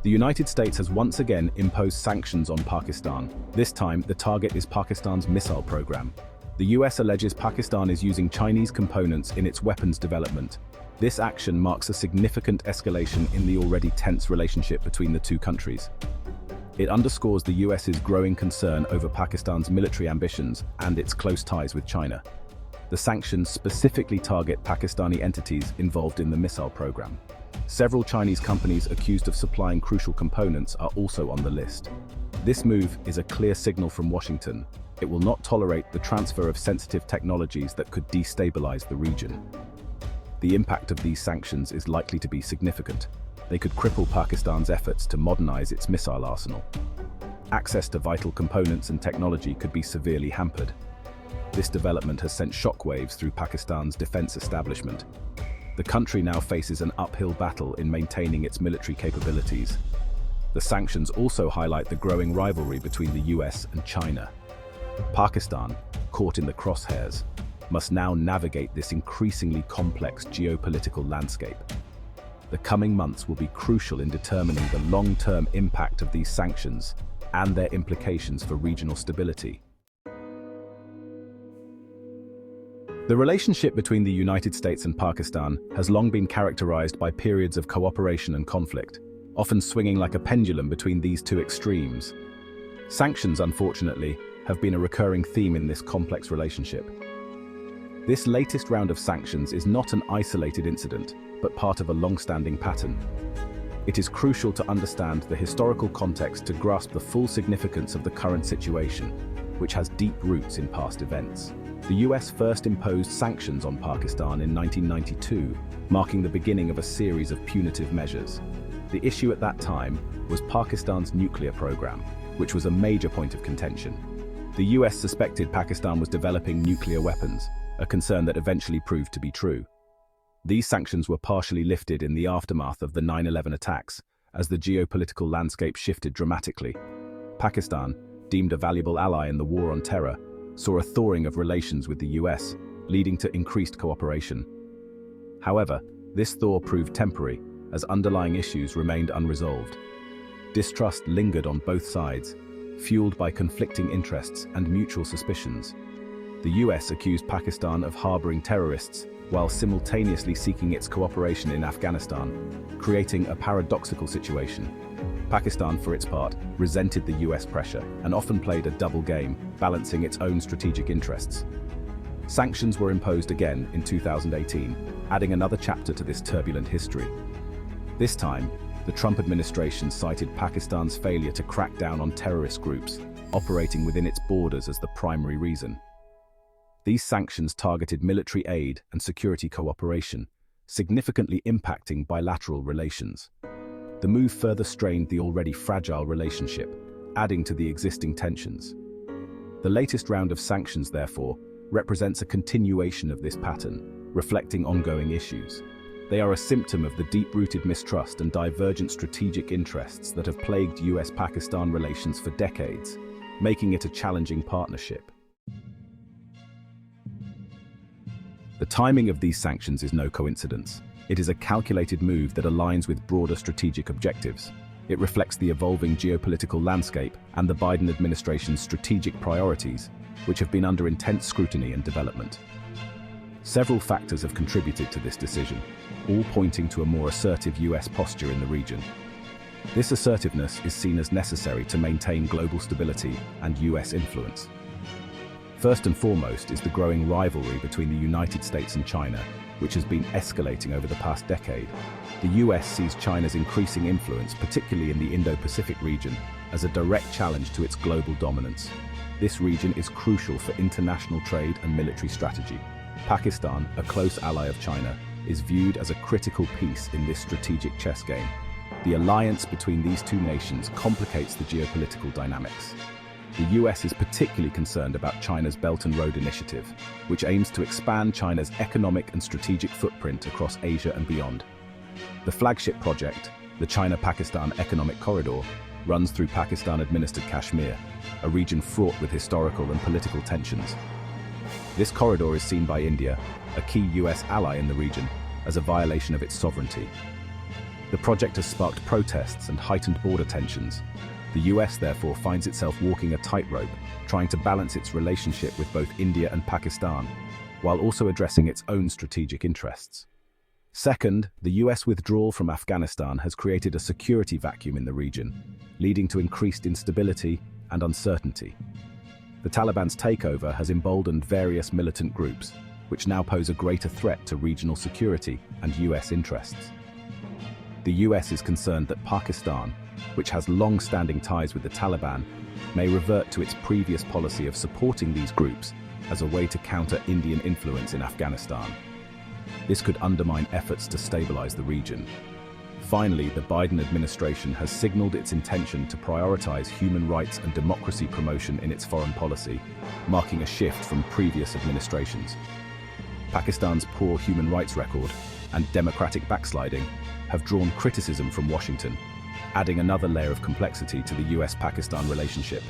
The United States has once again imposed sanctions on Pakistan. This time, the target is Pakistan's missile program. The US alleges Pakistan is using Chinese components in its weapons development. This action marks a significant escalation in the already tense relationship between the two countries. It underscores the US's growing concern over Pakistan's military ambitions and its close ties with China. The sanctions specifically target Pakistani entities involved in the missile program. Several Chinese companies accused of supplying crucial components are also on the list. This move is a clear signal from Washington. It will not tolerate the transfer of sensitive technologies that could destabilize the region. The impact of these sanctions is likely to be significant. They could cripple Pakistan's efforts to modernize its missile arsenal. Access to vital components and technology could be severely hampered. This development has sent shockwaves through Pakistan's defense establishment. The country now faces an uphill battle in maintaining its military capabilities. The sanctions also highlight the growing rivalry between the US and China. Pakistan, caught in the crosshairs, must now navigate this increasingly complex geopolitical landscape. The coming months will be crucial in determining the long-term impact of these sanctions and their implications for regional stability. The relationship between the United States and Pakistan has long been characterized by periods of cooperation and conflict, often swinging like a pendulum between these two extremes. Sanctions, unfortunately, have been a recurring theme in this complex relationship. This latest round of sanctions is not an isolated incident, but part of a long-standing pattern. It is crucial to understand the historical context to grasp the full significance of the current situation, which has deep roots in past events. The US first imposed sanctions on Pakistan in 1992, marking the beginning of a series of punitive measures. The issue at that time was Pakistan's nuclear program, which was a major point of contention. The US suspected Pakistan was developing nuclear weapons, a concern that eventually proved to be true. These sanctions were partially lifted in the aftermath of the 9/11 attacks, as the geopolitical landscape shifted dramatically. Pakistan, deemed a valuable ally in the war on terror, saw a thawing of relations with the US, leading to increased cooperation. However, this thaw proved temporary, as underlying issues remained unresolved. Distrust lingered on both sides, fueled by conflicting interests and mutual suspicions. The US accused Pakistan of harboring terrorists, while simultaneously seeking its cooperation in Afghanistan, creating a paradoxical situation. Pakistan, for its part, resented the US pressure and often played a double game, balancing its own strategic interests. Sanctions were imposed again in 2018, adding another chapter to this turbulent history. This time, the Trump administration cited Pakistan's failure to crack down on terrorist groups operating within its borders as the primary reason. These sanctions targeted military aid and security cooperation, significantly impacting bilateral relations. The move further strained the already fragile relationship, adding to the existing tensions. The latest round of sanctions, therefore, represents a continuation of this pattern, reflecting ongoing issues. They are a symptom of the deep-rooted mistrust and divergent strategic interests that have plagued US-Pakistan relations for decades, making it a challenging partnership. The timing of these sanctions is no coincidence. It is a calculated move that aligns with broader strategic objectives. It reflects the evolving geopolitical landscape and the Biden administration's strategic priorities, which have been under intense scrutiny and development. Several factors have contributed to this decision, all pointing to a more assertive US posture in the region. This assertiveness is seen as necessary to maintain global stability and US influence. First and foremost is the growing rivalry between the United States and China, which has been escalating over the past decade. The US sees China's increasing influence, particularly in the Indo-Pacific region, as a direct challenge to its global dominance. This region is crucial for international trade and military strategy. Pakistan, a close ally of China, is viewed as a critical piece in this strategic chess game. The alliance between these two nations complicates the geopolitical dynamics. The US is particularly concerned about China's Belt and Road Initiative, which aims to expand China's economic and strategic footprint across Asia and beyond. The flagship project, the China-Pakistan Economic Corridor, runs through Pakistan-administered Kashmir, a region fraught with historical and political tensions. This corridor is seen by India, a key US ally in the region, as a violation of its sovereignty. The project has sparked protests and heightened border tensions. The US, therefore, finds itself walking a tightrope, trying to balance its relationship with both India and Pakistan, while also addressing its own strategic interests. Second, the US withdrawal from Afghanistan has created a security vacuum in the region, leading to increased instability and uncertainty. The Taliban's takeover has emboldened various militant groups, which now pose a greater threat to regional security and US interests. The US is concerned that Pakistan, which has long-standing ties with the Taliban, may revert to its previous policy of supporting these groups as a way to counter Indian influence in Afghanistan. This could undermine efforts to stabilize the region. Finally, the Biden administration has signaled its intention to prioritize human rights and democracy promotion in its foreign policy, marking a shift from previous administrations. Pakistan's poor human rights record and democratic backsliding have drawn criticism from Washington, adding another layer of complexity to the US-Pakistan relationship.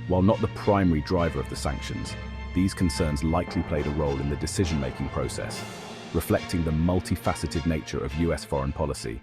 While not the primary driver of the sanctions, these concerns likely played a role in the decision-making process, reflecting the multifaceted nature of US foreign policy.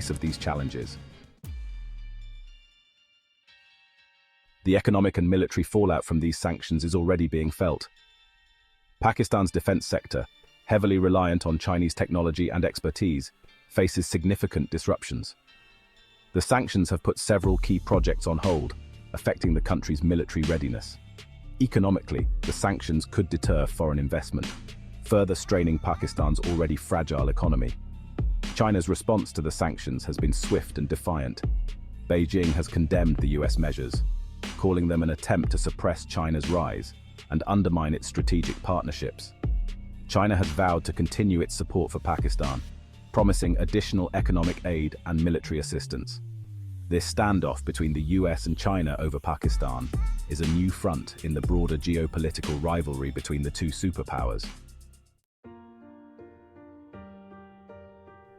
Of these challenges. The economic and military fallout from these sanctions is already being felt. Pakistan's defense sector, heavily reliant on Chinese technology and expertise, faces significant disruptions. The sanctions have put several key projects on hold, affecting the country's military readiness. Economically, the sanctions could deter foreign investment, further straining Pakistan's already fragile economy. China's response to the sanctions has been swift and defiant. Beijing has condemned the US measures, calling them an attempt to suppress China's rise and undermine its strategic partnerships. China has vowed to continue its support for Pakistan, promising additional economic aid and military assistance. This standoff between the US and China over Pakistan is a new front in the broader geopolitical rivalry between the two superpowers.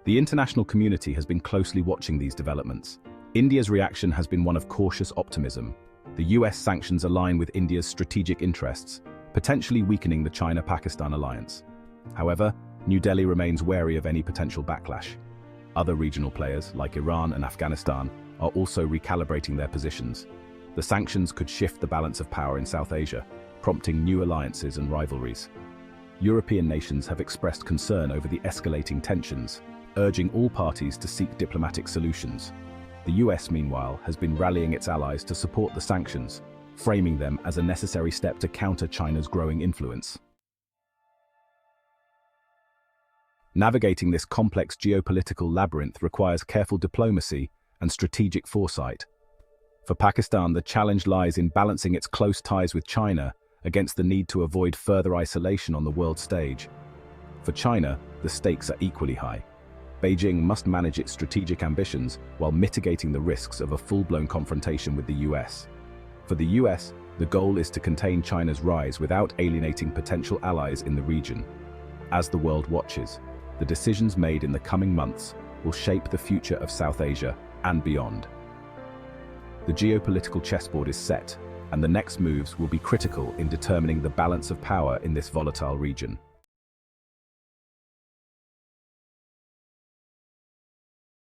The international community has been closely watching these developments. India's reaction has been one of cautious optimism. The US sanctions align with India's strategic interests, potentially weakening the China-Pakistan alliance. However, New Delhi remains wary of any potential backlash. Other regional players, like Iran and Afghanistan, are also recalibrating their positions. The sanctions could shift the balance of power in South Asia, prompting new alliances and rivalries. European nations have expressed concern over the escalating tensions, urging all parties to seek diplomatic solutions. The US, meanwhile, has been rallying its allies to support the sanctions, framing them as a necessary step to counter China's growing influence. Navigating this complex geopolitical labyrinth requires careful diplomacy and strategic foresight. For Pakistan, the challenge lies in balancing its close ties with China against the need to avoid further isolation on the world stage. For China, the stakes are equally high. Beijing must manage its strategic ambitions while mitigating the risks of a full-blown confrontation with the US. For the US, the goal is to contain China's rise without alienating potential allies in the region. As the world watches, the decisions made in the coming months will shape the future of South Asia and beyond. The geopolitical chessboard is set, and the next moves will be critical in determining the balance of power in this volatile region.